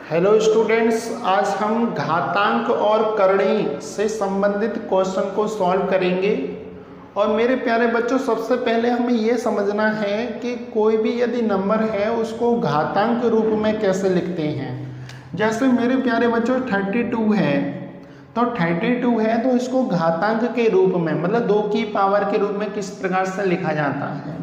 Hello students, आज हम घातांक और करणी से संबंधित क्वेश्चन को सॉल्व करेंगे। और मेरे प्यारे बच्चों, सबसे पहले हमें ये समझना है कि कोई भी यदि नंबर है उसको घातांक रूप में कैसे लिखते हैं। जैसे मेरे प्यारे बच्चों 32 है, तो 32 है तो इसको घातांक के रूप में मतलब 2 की पावर के रूप में किस प्रकार से लिखा जाता है।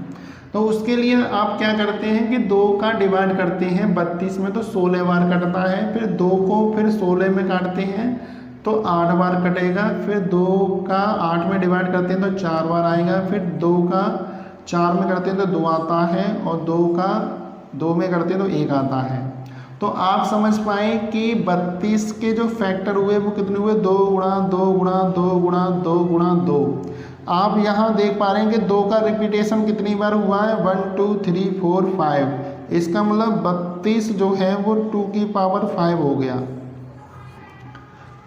तो उसके लिए आप क्या करते हैं कि 2 का डिवाइड करते हैं 32 में तो 16 बार कटता है, फिर 2 को फिर 16 में काटते हैं तो 8 बार कटेगा, फिर 2 का 8 में डिवाइड करते हैं तो 4 बार आएगा, फिर 2 का 4 में करते हैं तो 2 आता है, और 2 का 2 में करते हैं तो 1 आता है। तो आप समझ पाए कि 32 के जो फैक्टर हुए वो कितने हुए, 2 गुणा 2 गुणा 2 गुणा 2 गुणा 2। आप यहाँ देख पा रहे हैं कि 2 का रिपीटेशन कितनी बार हुआ है, 1 2 3 4 5। इसका मतलब 32 जो है वो 2 की पावर 5 हो गया,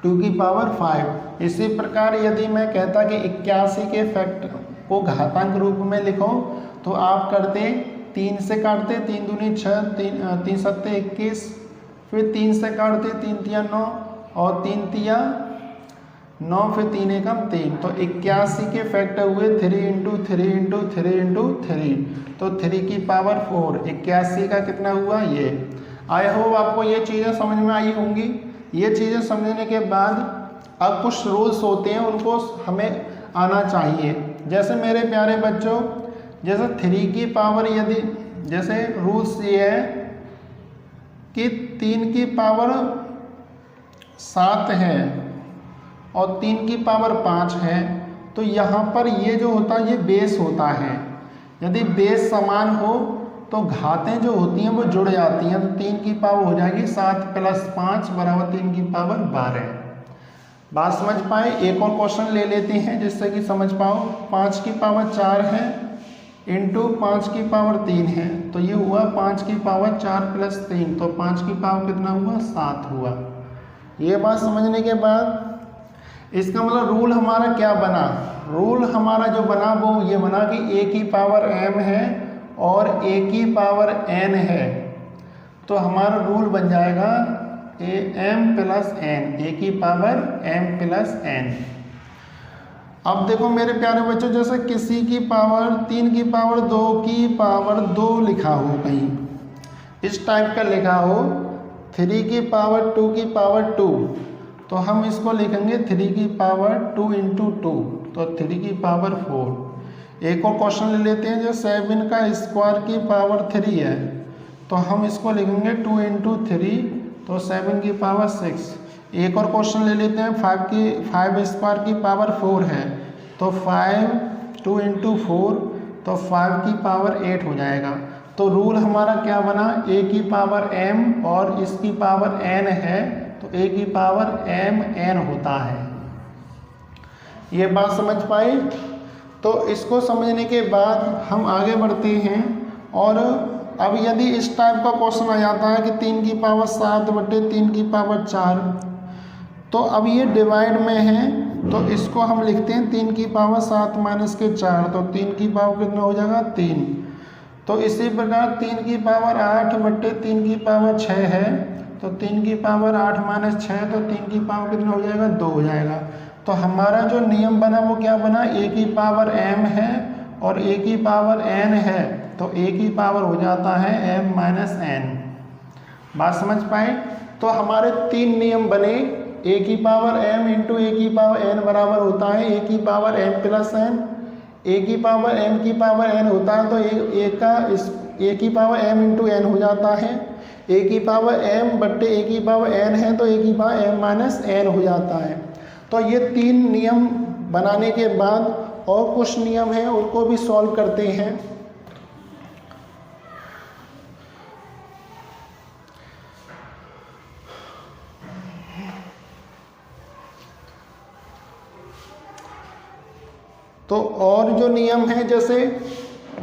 2 की पावर 5। इसी प्रकार यदि मैं कहता कि 81 के फैक्टर को घातांक रूप में लिखो तो आप करते 3 से काटते, 3 दूनी 6, 3 सत्ते 21, फिर 3 से काटते, 3 तिया 9 और 3 तिया 9, फिर 3 एकम 3। तो 81 के फैक्टर हुए 3 इंटू 3 इंटू 3 इंटू 3, तो 3 की पावर 4। 81 का कितना हुआ ये। आई होप आपको ये चीज़ें समझ में आई होंगी। ये चीज़ें समझने के बाद अब कुछ रूल्स होते हैं उनको हमें आना चाहिए। जैसे मेरे प्यारे बच्चों, जैसे 3 की पावर यदि जैसे रूल्स ये है कि 3 की पावर 7 है और 3 की पावर 5 है, तो यहाँ पर ये जो होता है ये बेस होता है। यदि बेस समान हो तो घातें जो होती हैं वो जुड़ जाती हैं, तो 3 की पावर हो जाएगी 7 + 5 बराबर 3 की पावर 12। बात समझ पाए। एक और क्वेश्चन ले लेते हैं जिससे कि समझ पाओ। 5 की पावर 4 है इंटू 5 की पावर 3 है, तो ये हुआ 5 की पावर 4 + 3, तो 5 की पावर कितना हुआ, 7 हुआ। ये बात समझने के बाद इसका मतलब रूल हमारा क्या बना। रूल हमारा जो बना वो ये बना कि a की पावर m है और a की पावर n है, तो हमारा रूल बन जाएगा m + n, a की पावर m + n। अब देखो मेरे प्यारे बच्चों, जैसे किसी की पावर 3 की पावर 2 की पावर 2 लिखा हो, कहीं इस टाइप का लिखा हो, 3 की पावर 2 की पावर 2, तो हम इसको लिखेंगे 3 की पावर 2 इंटू 2, तो 3 की पावर 4। एक और क्वेश्चन ले लेते हैं जो 7 का स्क्वायर की पावर 3 है, तो हम इसको लिखेंगे 2 इंटू 3, तो 7 की पावर 6। एक और क्वेश्चन ले लेते हैं 5 स्क्वायर की पावर 4 है, तो 2 इंटू 4, तो 5 की पावर 8 हो जाएगा। तो रूल हमारा क्या बना, a की पावर m और इसकी पावर n है, तो a की पावर m n होता है। ये बात समझ पाए। तो इसको समझने के बाद हम आगे बढ़ते हैं। और अब यदि इस टाइप का क्वेश्चन आ जाता है कि 3 की पावर 7 बटे 3 की पावर 4, तो अब ये डिवाइड में है, तो इसको हम लिखते हैं 3 की पावर 7 - के 4, तो 3 की पावर कितना हो जाएगा, 3। तो इसी प्रकार 3 की पावर 8 बटे 3 की पावर 6 है, तो 3 की पावर 8 - 6, तो 3 की पावर कितना हो जाएगा, 2 हो जाएगा। तो हमारा जो नियम बना वो क्या बना, a की पावर m है और a की पावर n है, तो a की पावर हो जाता है m - n। बात समझ पाए। तो हमारे 3 नियम बने। a की पावर m इंटू a की पावर n बराबर होता है a की पावर m + n। a की पावर m की पावर n होता है तो a की पावर m इंटू n हो जाता है। a की पावर m बट्टे a की पावर n है, तो a की पावर m - n हो जाता है। तो ये 3 नियम बनाने के बाद और कुछ नियम हैं उनको भी सॉल्व करते हैं। तो और जो नियम है, जैसे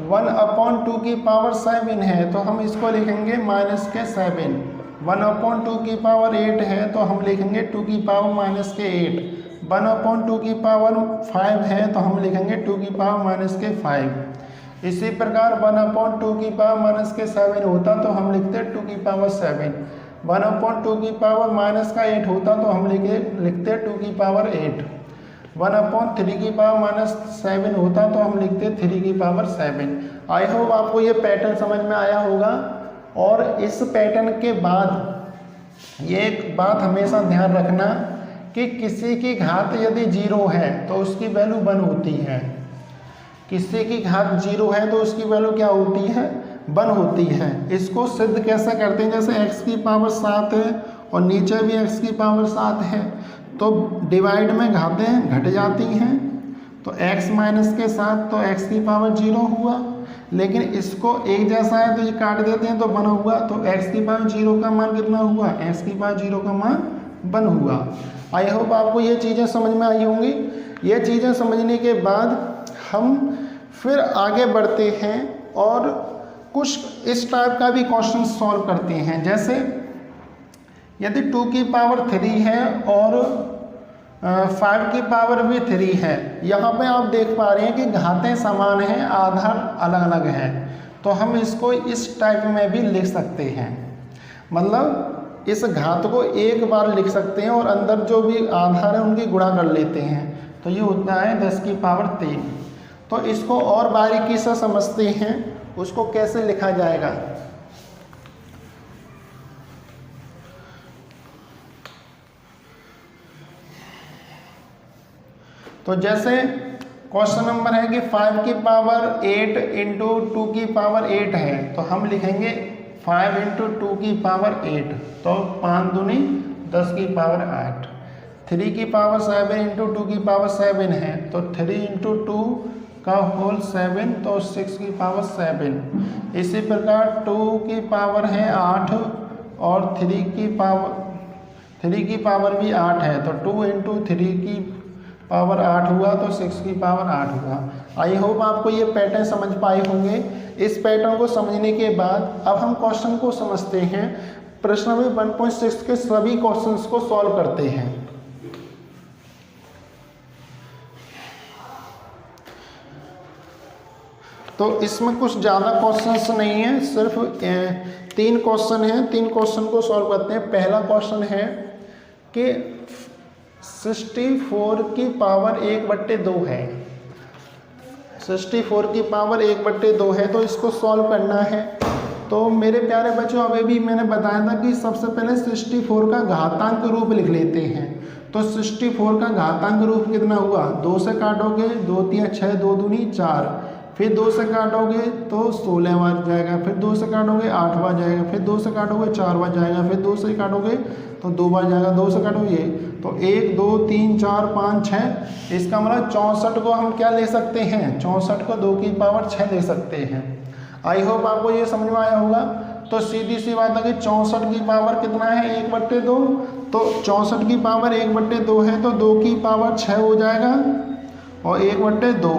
1/2 की पावर 7 है, तो हम इसको लिखेंगे -7। 1/2 की पावर 8 है, तो हम लिखेंगे 2 की पावर -8। 1/2 की पावर 5 है, तो हम लिखेंगे 2 की पावर -5। इसी प्रकार 1/2 की पावर -7 होता तो हम लिखते 2 की पावर 7। 1/2 की पावर माइनस का 8 होता तो हम लिखते 2 की पावर 8। 1/3 की पावर -7 होता तो हम लिखते 3 की पावर 7। आई होप आपको ये पैटर्न समझ में आया होगा। और इस पैटर्न के बाद ये एक बात हमेशा ध्यान रखना कि किसी की घात यदि 0 है तो उसकी वैल्यू 1 होती है। किसी की घात 0 है तो उसकी वैल्यू क्या होती है? 1 होती है। इसको सिद्ध कैसे करते हैं? जैसे x की पावर 7 है और नीचे भी x की पावर 7 है, तो डिवाइड में घातें घट जाती हैं, तो x माइनस के साथ तो x की पावर 0 हुआ। लेकिन इसको एक जैसा है तो ये काट देते हैं तो 1 हुआ, तो x की पावर 0 का मान कितना हुआ? x की पावर 0 का मान 1 हुआ। आई होप आपको ये चीज़ें समझ में आई होंगी। ये चीज़ें समझने के बाद हम फिर आगे बढ़ते हैं और कुछ इस टाइप का भी क्वेश्चन सॉल्व करते हैं। जैसे यदि 2 की पावर 3 है और 5 की पावर भी 3 है, यहाँ पे आप देख पा रहे हैं कि घातें समान हैं, आधार अलग अलग हैं, तो हम इसको इस टाइप में भी लिख सकते हैं। मतलब इस घात को एक बार लिख सकते हैं और अंदर जो भी आधार है उनकी गुणा कर लेते हैं, तो ये होता है 10 की पावर 3। तो इसको और बारीकी से समझते हैं, उसको कैसे लिखा जाएगा। तो जैसे क्वेश्चन नंबर है कि 5 की पावर 8 इंटू 2 की पावर 8 है, तो हम लिखेंगे 5 इंटू 2 की पावर 8, तो 5 दूनी 10 की पावर 8। 3 की पावर 7 इंटू 2 की पावर 7 है, तो 3 इंटू 2 का होल 7, तो 6 की पावर 7। इसी प्रकार 2 की पावर है 8 और 3 की पावर भी 8 है, तो 2 इंटू 3 की पावर 8 हुआ, तो 6 की पावर 8 हुआ। आई होप आपको ये पैटर्न समझ पाए होंगे। इस पैटर्न को समझने के बाद अब हम क्वेश्चन को समझते हैं। प्रश्न नंबर 1.6 के सभी क्वेश्चंस को सॉल्व करते हैं। तो इसमें कुछ ज़्यादा क्वेश्चंस नहीं है, सिर्फ 3 क्वेश्चन हैं। 3 क्वेश्चन को सॉल्व करते हैं। पहला क्वेश्चन है कि 64 की पावर 1/2 है। 64 की पावर 1/2 है, तो इसको सॉल्व करना है। तो मेरे प्यारे बच्चों, अभी भी मैंने बताया था कि सबसे पहले 64 का घातांक रूप लिख लेते हैं। तो 64 का घातांक रूप कितना हुआ? 2 से काटोगे 2 3 6, 2 दूनी 4, फिर 2 से काटोगे तो 16 बार जाएगा, फिर 2 से काटोगे 8 बार जाएगा, फिर 2 से काटोगे 4 बार जाएगा, फिर 2 से काटोगे तो 2 बार जाएगा, 2 से काटोगे तो 1 2 3 4 5 6। इसका मतलब 64 को हम क्या ले सकते हैं? 64 को 2 की पावर 6 ले सकते हैं। आई होप आपको ये समझ में आया होगा। तो सीधी सी बात है कि 64 की पावर कितना है? 1/2। तो 64 की पावर 1/2 है, तो 2 की पावर 6 हो जाएगा और 1/2।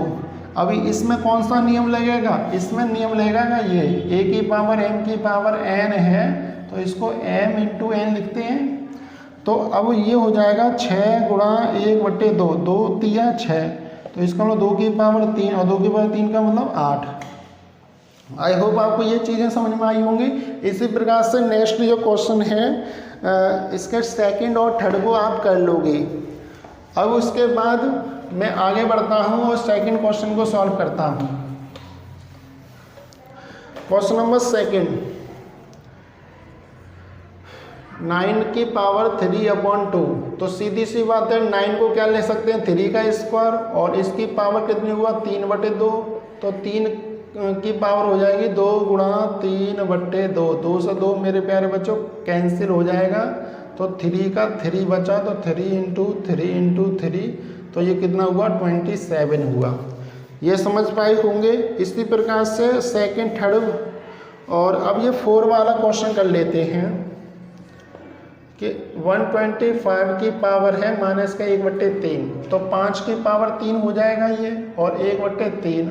अभी इसमें कौन सा नियम लगेगा? इसमें नियम लगेगा ये a की पावर m की पावर n है, तो इसको m इंटू n लिखते हैं। तो अब ये हो जाएगा 6 गुणा 1/2, 2 3 6, तो इसका मतलब 2 की पावर 3 और 2 की पावर 3 का मतलब 8। आई होप आपको ये चीज़ें समझ में आई होंगी। इसी प्रकार से नेक्स्ट जो क्वेश्चन है इसके सेकंड और थर्ड को आप कर लोगे। अब उसके बाद मैं आगे बढ़ता हूँ और सेकंड क्वेश्चन को सॉल्व करता हूँ। क्वेश्चन नंबर सेकंड, 9 की पावर 3/2। तो सीधी सी बात है, 9 को क्या ले सकते हैं? 3 का स्क्वायर, और इसकी पावर कितनी हुआ? 3/2। तो 3 की पावर हो जाएगी 2 गुणा 3/2। 2 से 2 मेरे प्यारे बच्चों कैंसिल हो जाएगा, तो 3 का 3 बचा, तो 3 इंटू 3 इंटू 3, तो ये कितना हुआ? 27 हुआ। ये समझ पाए होंगे। इसी प्रकार से सेकंड थर्ड, और अब ये 4 वाला क्वेश्चन कर लेते हैं कि 125 की पावर है माइनस का 1/3, तो 5 की पावर 3 हो जाएगा ये, और 1/3,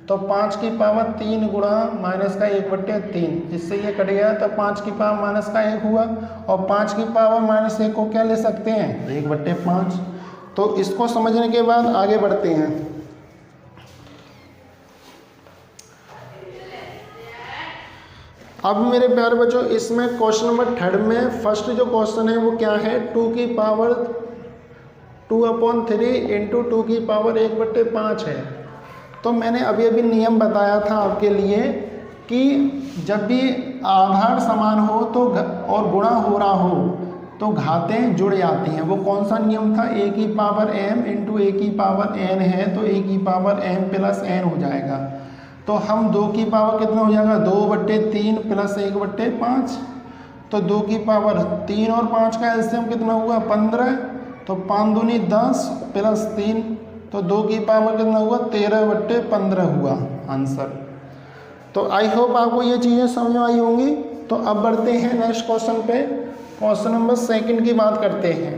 तो 5 की पावर 3 गुणा माइनस का 1/3, इससे ये कट गया, तो 5 की पावर माइनस का 1 हुआ, और 5 की पावर माइनस 1 को क्या ले सकते हैं? 1/5। तो इसको समझने के बाद आगे बढ़ते हैं। अब मेरे प्यारे बच्चों इसमें क्वेश्चन नंबर 3 में फर्स्ट जो क्वेश्चन है वो क्या है, 2 की पावर 2/3 इंटू 2 की पावर 1/5 है। तो मैंने अभी अभी नियम बताया था आपके लिए कि जब भी आधार समान हो तो और गुणा हो रहा हो तो घातें जुड़ जाती हैं। वो कौन सा नियम था, a की पावर m इंटू a की पावर n है तो a की पावर m प्लस n हो जाएगा। तो हम 2 की पावर कितना हो जाएगा, 2/3 प्लस 1/5। तो 2 की पावर 3 और 5 का एलसीएम कितना हुआ, 15। तो 5 दूनी 10 प्लस 3, तो 2 की पावर कितना हुआ, 13/15 हुआ आंसर। तो आई होप आपको ये चीज़ें समझ में आई होंगी। तो अब बढ़ते हैं नेक्स्ट क्वेश्चन पे। क्वेश्चन नंबर 2 की बात करते हैं।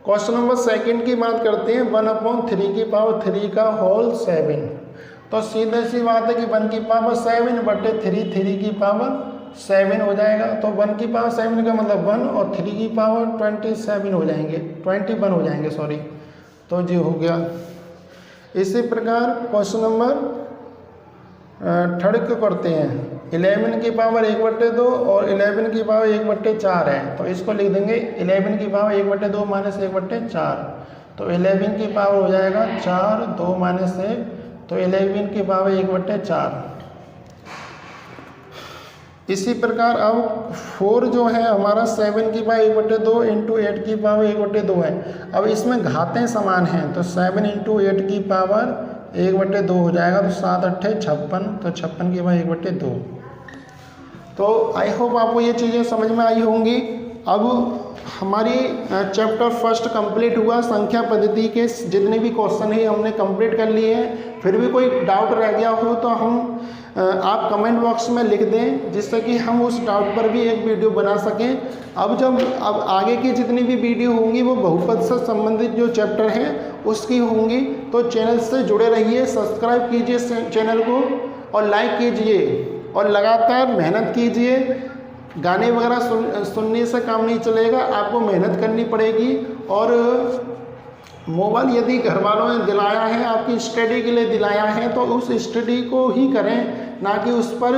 क्वेश्चन नंबर 2 की बात करते हैं, 1/3 की पावर 3 का होल 7। तो सीधे सी बात है कि 1 की पावर 7/3 3 की पावर 7 हो जाएगा। तो 1 की पावर 7 का मतलब 1 और 3 की पावर 27 हो जाएंगे, 21 हो जाएंगे सॉरी। तो जी हो गया। इसी प्रकार क्वेश्चन नंबर 3 को करते हैं, 11 की पावर 1/2 और 11 की पावर 1/4 है। तो इसको लिख देंगे 11 की पावर 1/2 माइनस 1/4। तो 11 की पावर हो जाएगा 4, 2 माइनस 1, तो 11 की पावर 1/4। इसी प्रकार अब 4 जो है हमारा 7 की पावर 1/2 इंटू 8 की पावर 1/2 है। अब इसमें घातें समान हैं तो 7 इंटू 8 की पावर 1/2 हो जाएगा। तो 7 8 56, तो 56 की पावर 1/2। तो आई होप आपको ये चीज़ें समझ में आई होंगी। अब हमारी चैप्टर फर्स्ट कंप्लीट हुआ। संख्या पद्धति के जितने भी क्वेश्चन है हमने कंप्लीट कर लिए हैं। फिर भी कोई डाउट रह गया हो तो हम आप कमेंट बॉक्स में लिख दें, जिससे कि हम उस डाउट पर भी एक वीडियो बना सकें। अब आगे की जितनी भी वीडियो होंगी वो बहुपद से संबंधित जो चैप्टर हैं उसकी होंगी। तो चैनल से जुड़े रहिए, सब्सक्राइब कीजिए चैनल को और लाइक कीजिए और लगातार मेहनत कीजिए। गाने वगैरह सुनने से काम नहीं चलेगा, आपको मेहनत करनी पड़ेगी। और मोबाइल यदि घर वालों ने दिलाया है, आपकी स्टडी के लिए दिलाया है, तो उस स्टडी को ही करें, ना कि उस पर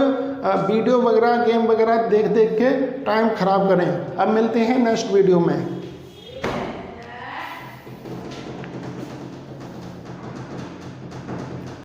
वीडियो वगैरह गेम वगैरह देख देख के टाइम ख़राब करें। अब मिलते हैं नेक्स्ट वीडियो में।